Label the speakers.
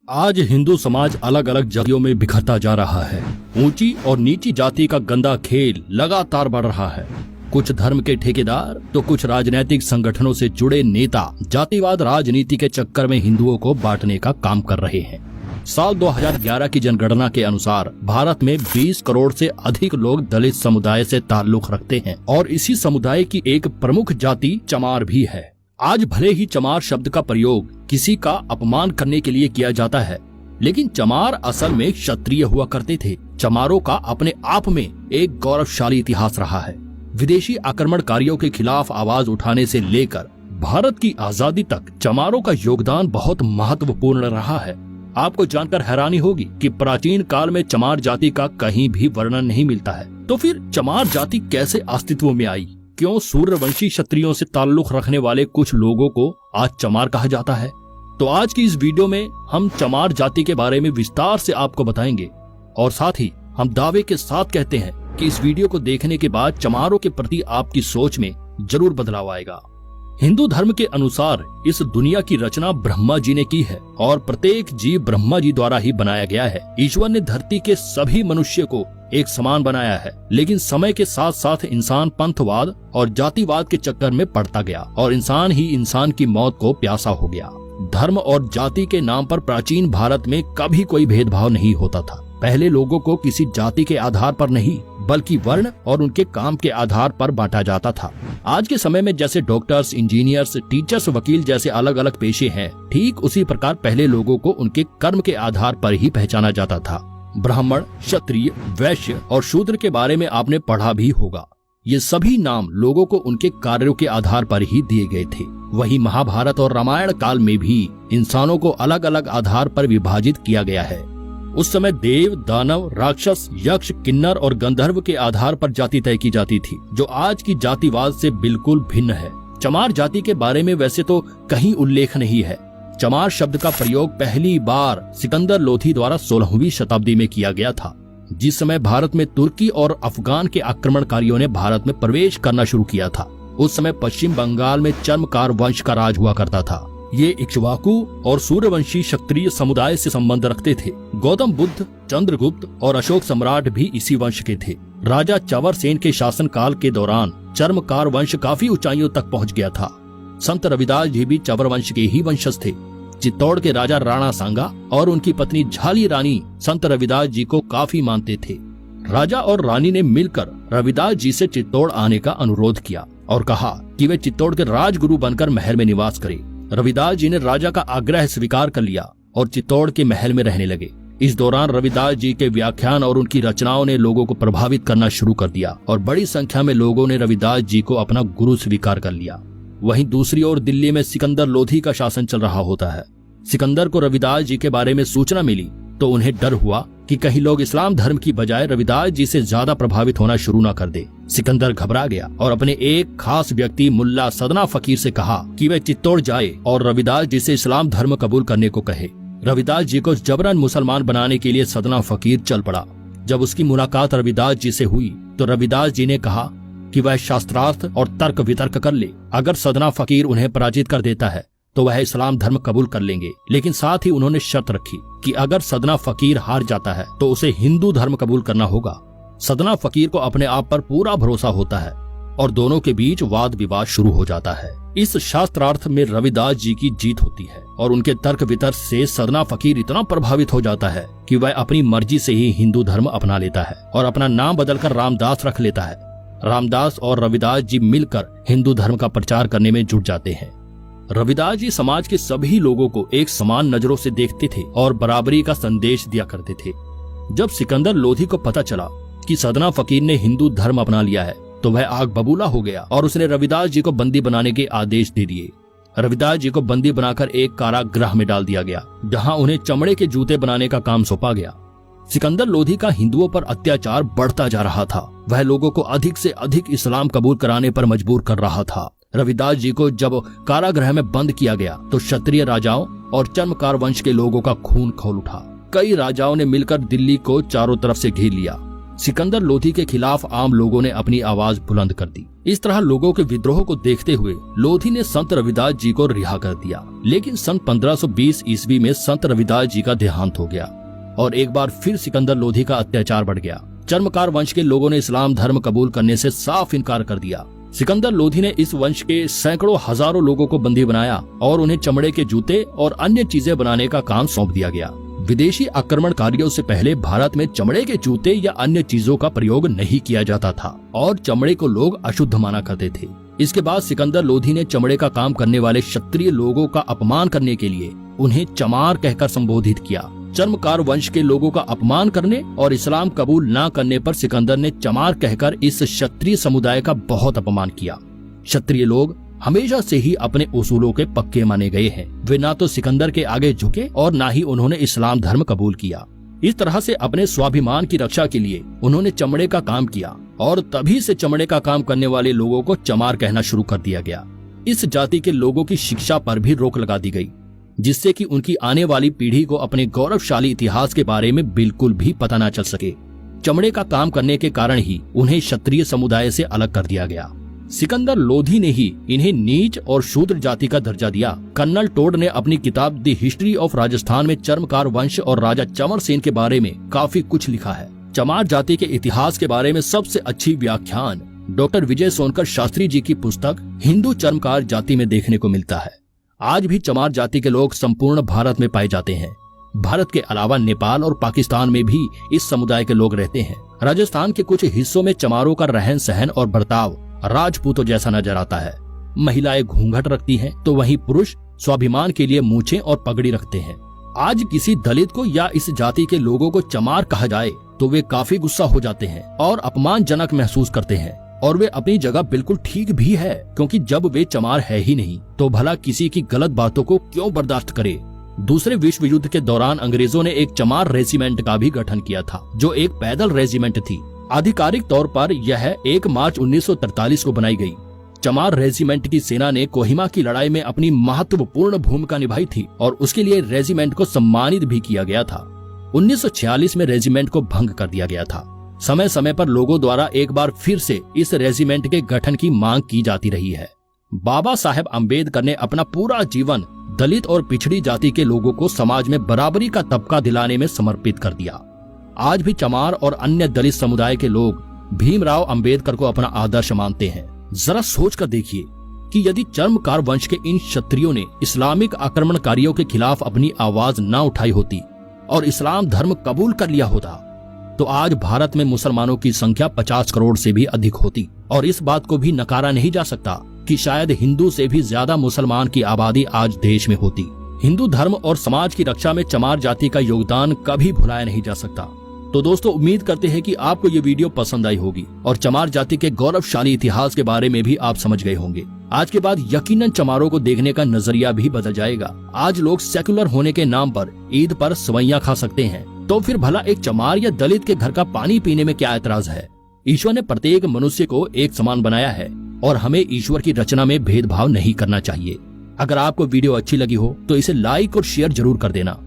Speaker 1: आज हिंदू समाज अलग अलग जातियों में बिखरता जा रहा है। ऊंची और नीची जाति का गंदा खेल लगातार बढ़ रहा है। कुछ धर्म के ठेकेदार तो कुछ राजनीतिक संगठनों से जुड़े नेता जातिवाद राजनीति के चक्कर में हिंदुओं को बांटने का काम कर रहे हैं। साल 2011 की जनगणना के अनुसार भारत में 20 करोड़ से अधिक लोग दलित समुदाय से ताल्लुक रखते हैं और इसी समुदाय की एक प्रमुख जाति चमार भी है। आज भले ही चमार शब्द का प्रयोग किसी का अपमान करने के लिए किया जाता है, लेकिन चमार असल में क्षत्रिय हुआ करते थे। चमारों का अपने आप में एक गौरवशाली इतिहास रहा है। विदेशी आक्रमणकारियों के खिलाफ आवाज उठाने से लेकर भारत की आजादी तक चमारों का योगदान बहुत महत्वपूर्ण रहा है। आपको जानकर हैरानी होगी कि प्राचीन काल में चमार जाति का कहीं भी वर्णन नहीं मिलता है। तो फिर चमार जाति कैसे अस्तित्व में आई? क्यों सूर्यवंशी क्षत्रियों से ताल्लुक रखने वाले कुछ लोगों को आज चमार कहा जाता है? तो आज की इस वीडियो में हम चमार जाति के बारे में विस्तार से आपको बताएंगे और साथ ही हम दावे के साथ कहते हैं कि इस वीडियो को देखने के बाद चमारों के प्रति आपकी सोच में जरूर बदलाव आएगा। हिंदू धर्म के अनुसार इस दुनिया की रचना ब्रह्मा जी ने की है और प्रत्येक जीव ब्रह्मा जी द्वारा ही बनाया गया है। ईश्वर ने धरती के सभी मनुष्य को एक समान बनाया है, लेकिन समय के साथ साथ इंसान पंथवाद और जातिवाद के चक्कर में पड़ता गया और इंसान ही इंसान की मौत को प्यासा हो गया। धर्म और जाति के नाम पर प्राचीन भारत में कभी कोई भेदभाव नहीं होता था। पहले लोगों को किसी जाति के आधार पर नहीं बल्कि वर्ण और उनके काम के आधार पर बांटा जाता था। आज के समय में जैसे डॉक्टर्स, इंजीनियर्स, टीचर्स, वकील जैसे अलग अलग पेशे हैं, ठीक उसी प्रकार पहले लोगों को उनके कर्म के आधार पर ही पहचाना जाता था। ब्राह्मण, क्षत्रिय, वैश्य और शूद्र के बारे में आपने पढ़ा भी होगा। ये सभी नाम लोगों को उनके कार्यों के आधार पर ही दिए गए थे। वही महाभारत और रामायण काल में भी इंसानों को अलग अलग आधार पर विभाजित किया गया है। उस समय देव, दानव, राक्षस, यक्ष, किन्नर और गंधर्व के आधार पर जाति तय की जाती थी, जो आज की जातिवाद से बिल्कुल भिन्न है। चमार जाति के बारे में वैसे तो कहीं उल्लेख नहीं है। चमार शब्द का प्रयोग पहली बार सिकंदर लोधी द्वारा 16वीं शताब्दी में किया गया था, जिस समय भारत में तुर्की और अफगान के आक्रमणकारियों ने भारत में प्रवेश करना शुरू किया था। उस समय पश्चिम बंगाल में चर्मकार वंश का राज हुआ करता था। ये इक्ष्वाकु और सूर्यवंशी क्षत्रिय समुदाय से संबंध रखते थे। गौतम बुद्ध, चंद्रगुप्त और अशोक सम्राट भी इसी वंश के थे। राजा चवर सेन के शासनकाल के दौरान चर्मकार वंश काफी ऊंचाइयों तक पहुंच गया था। संत रविदास जी भी चवर वंश के ही वंशज थे। चित्तौड़ के राजा राणा सांगा और उनकी पत्नी झाली रानी संत रविदास जी को काफी मानते थे। राजा और रानी ने मिलकर रविदास जी से चित्तौड़ आने का अनुरोध किया और कहा कि वे चित्तौड़ के राजगुरु बनकर महल में निवास करें। रविदास जी ने राजा का आग्रह स्वीकार कर लिया और चित्तौड़ के महल में रहने लगे। इस दौरान रविदास जी के व्याख्यान और उनकी रचनाओं ने लोगों को प्रभावित करना शुरू कर दिया और बड़ी संख्या में लोगों ने रविदास जी को अपना गुरु स्वीकार कर लिया। वहीं दूसरी ओर दिल्ली में सिकंदर लोधी का शासन चल रहा होता है। सिकंदर को रविदास जी के बारे में सूचना मिली तो उन्हें डर हुआ कि कहीं लोग इस्लाम धर्म की बजाय रविदास जी से ज्यादा प्रभावित होना शुरू न कर दे। सिकंदर घबरा गया और अपने एक खास व्यक्ति मुल्ला सदना फकीर से कहा कि वे चित्तौड़ जाए और रविदास जी से इस्लाम धर्म कबूल करने को कहे। रविदास जी को जबरन मुसलमान बनाने के लिए सदना फकीर चल पड़ा। जब उसकी मुलाकात रविदास जी से हुई तो रविदास जी ने कहा कि वह शास्त्रार्थ और तर्क वितर्क कर ले। अगर सदना फकीर उन्हें पराजित कर देता है तो वह इस्लाम धर्म कबूल कर लेंगे, लेकिन साथ ही उन्होंने शर्त रखी कि अगर सदना फकीर हार जाता है तो उसे हिंदू धर्म कबूल करना होगा। सदना फकीर को अपने आप पर पूरा भरोसा होता है और दोनों के बीच वाद विवाद शुरू हो जाता है। इस शास्त्रार्थ में रविदास जी की जीत होती है और उनके तर्क वितर्क से सदना फकीर इतना प्रभावित हो जाता है कि वह अपनी मर्जी से ही हिंदू धर्म अपना लेता है और अपना नाम बदलकर रामदास रख लेता है। रामदास और रविदास जी मिलकर हिंदू धर्म का प्रचार करने में जुट जाते हैं। रविदास जी समाज के सभी लोगों को एक समान नजरों से देखते थे और बराबरी का संदेश दिया करते थे। जब सिकंदर लोधी को पता चला कि सदना फकीर ने हिंदू धर्म अपना लिया है तो वह आग बबूला हो गया और उसने रविदास जी को बंदी बनाने के आदेश दे दिए। रविदास जी को बंदी बनाकर एक कारागृह में डाल दिया गया, जहां उन्हें चमड़े के जूते बनाने का काम सौंपा गया। सिकंदर लोधी का हिंदुओं पर अत्याचार बढ़ता जा रहा था। वह लोगों को अधिक से अधिक इस्लाम कबूल कराने पर मजबूर कर रहा था। रविदास जी को जब कारागृह में बंद किया गया तो क्षत्रिय राजाओं और चर्मकार वंश के लोगों का खून खौल उठा। कई राजाओं ने मिलकर दिल्ली को चारों तरफ से घेर लिया। सिकंदर लोधी के खिलाफ आम लोगों ने अपनी आवाज बुलंद कर दी। इस तरह लोगों के विद्रोह को देखते हुए लोधी ने संत रविदास जी को रिहा कर दिया। लेकिन सन 1520 ईस्वी में संत रविदास जी का देहांत हो गया और एक बार फिर सिकंदर लोधी का अत्याचार बढ़ गया। चर्मकार वंश के लोगों ने इस्लाम धर्म कबूल करने से साफ इनकार कर दिया। सिकंदर लोधी ने इस वंश के सैकड़ों हजारों लोगों को बंदी बनाया और उन्हें चमड़े के जूते और अन्य चीजें बनाने का काम सौंप दिया गया। विदेशी आक्रमणकारियों से पहले भारत में चमड़े के जूते या अन्य चीजों का प्रयोग नहीं किया जाता था और चमड़े को लोग अशुद्ध माना करते थे। इसके बाद सिकंदर लोधी ने चमड़े का काम करने वाले क्षत्रिय लोगों का अपमान करने के लिए उन्हें चमार कहकर संबोधित किया। चर्मकार वंश के लोगों का अपमान करने और इस्लाम कबूल न करने पर सिकंदर ने चमार कहकर इस क्षत्रिय समुदाय का बहुत अपमान किया। क्षत्रिय लोग हमेशा से ही अपने उसूलों के पक्के माने गए हैं। वे ना तो सिकंदर के आगे झुके और ना ही उन्होंने इस्लाम धर्म कबूल किया। इस तरह से अपने स्वाभिमान की रक्षा के लिए उन्होंने चमड़े का काम किया और तभी से चमड़े का काम करने वाले लोगों को चमार कहना शुरू कर दिया गया। इस जाति के लोगों की शिक्षा पर भी रोक लगा दी गई, जिससे कि उनकी आने वाली पीढ़ी को अपने गौरवशाली इतिहास के बारे में बिल्कुल भी पता न चल सके। चमड़े का काम करने के कारण ही उन्हें क्षत्रिय समुदाय से अलग कर दिया गया। सिकंदर लोधी ने ही इन्हें नीच और शूद्र जाति का दर्जा दिया। कर्नल टोड ने अपनी किताब द हिस्ट्री ऑफ राजस्थान में चर्मकार वंश और राजा चंवर सेन के बारे में काफी कुछ लिखा है। चमार जाति के इतिहास के बारे में सबसे अच्छी व्याख्यान डॉक्टर विजय सोनकर शास्त्री जी की पुस्तक हिंदू चर्मकार जाति में देखने को मिलता है। आज भी चमार जाति के लोग संपूर्ण भारत में पाए जाते हैं। भारत के अलावा नेपाल और पाकिस्तान में भी इस समुदाय के लोग रहते हैं। राजस्थान के कुछ हिस्सों में चमारों का रहन सहन और बर्ताव राजपूतों जैसा नजर आता है। महिलाएं घूंघट रखती हैं, तो वहीं पुरुष स्वाभिमान के लिए मूछें और पगड़ी रखते हैं। आज किसी दलित को या इस जाति के लोगों को चमार कहा जाए तो वे काफी गुस्सा हो जाते हैं और अपमानजनक महसूस करते हैं। और वे अपनी जगह बिल्कुल ठीक भी है, क्योंकि जब वे चमार है ही नहीं तो भला किसी की गलत बातों को क्यों बर्दाश्त करे। दूसरे विश्व युद्ध के दौरान अंग्रेजों ने एक चमार रेजिमेंट का भी गठन किया था, जो एक पैदल रेजिमेंट थी। आधिकारिक तौर पर यह 1 मार्च 1943 को बनाई गई। चमार रेजिमेंट की सेना ने कोहिमा की लड़ाई में अपनी महत्वपूर्ण भूमिका निभाई थी और उसके लिए रेजिमेंट को सम्मानित भी किया गया था। 1946 में रेजिमेंट को भंग कर दिया गया था। समय समय पर लोगों द्वारा एक बार फिर से इस रेजिमेंट के गठन की मांग की जाती रही है। बाबा साहेब अम्बेडकर ने अपना पूरा जीवन दलित और पिछड़ी जाति के लोगों को समाज में बराबरी का तबका दिलाने में समर्पित कर दिया। आज भी चमार और अन्य दलित समुदाय के लोग भीमराव अंबेडकर को अपना आदर्श मानते हैं। जरा सोच कर देखिए कि यदि चर्मकार वंश के इन क्षत्रियों ने इस्लामिक आक्रमणकारियों के खिलाफ अपनी आवाज न उठाई होती और इस्लाम धर्म कबूल कर लिया होता, तो आज भारत में मुसलमानों की संख्या 50 करोड़ से भी अधिक होती। और इस बात को भी नकारा नहीं जा सकता कि शायद हिंदू से भी ज्यादा मुसलमान की आबादी आज देश में होती। हिंदू धर्म और समाज की रक्षा में चमार जाति का योगदान कभी भुलाया नहीं जा सकता। तो दोस्तों, उम्मीद करते हैं कि आपको ये वीडियो पसंद आई होगी और चमार जाति के गौरवशाली इतिहास के बारे में भी आप समझ गए होंगे। आज के बाद यकीनन चमारों को देखने का नजरिया भी बदल जाएगा। आज लोग सेकुलर होने के नाम पर ईद पर सवैयां खा सकते हैं, तो फिर भला एक चमार या दलित के घर का पानी पीने में क्या ऐतराज है। ईश्वर ने प्रत्येक मनुष्य को एक समान बनाया है और हमें ईश्वर की रचना में भेदभाव नहीं करना चाहिए। अगर आपको वीडियो अच्छी लगी हो तो इसे लाइक और शेयर जरूर कर देना।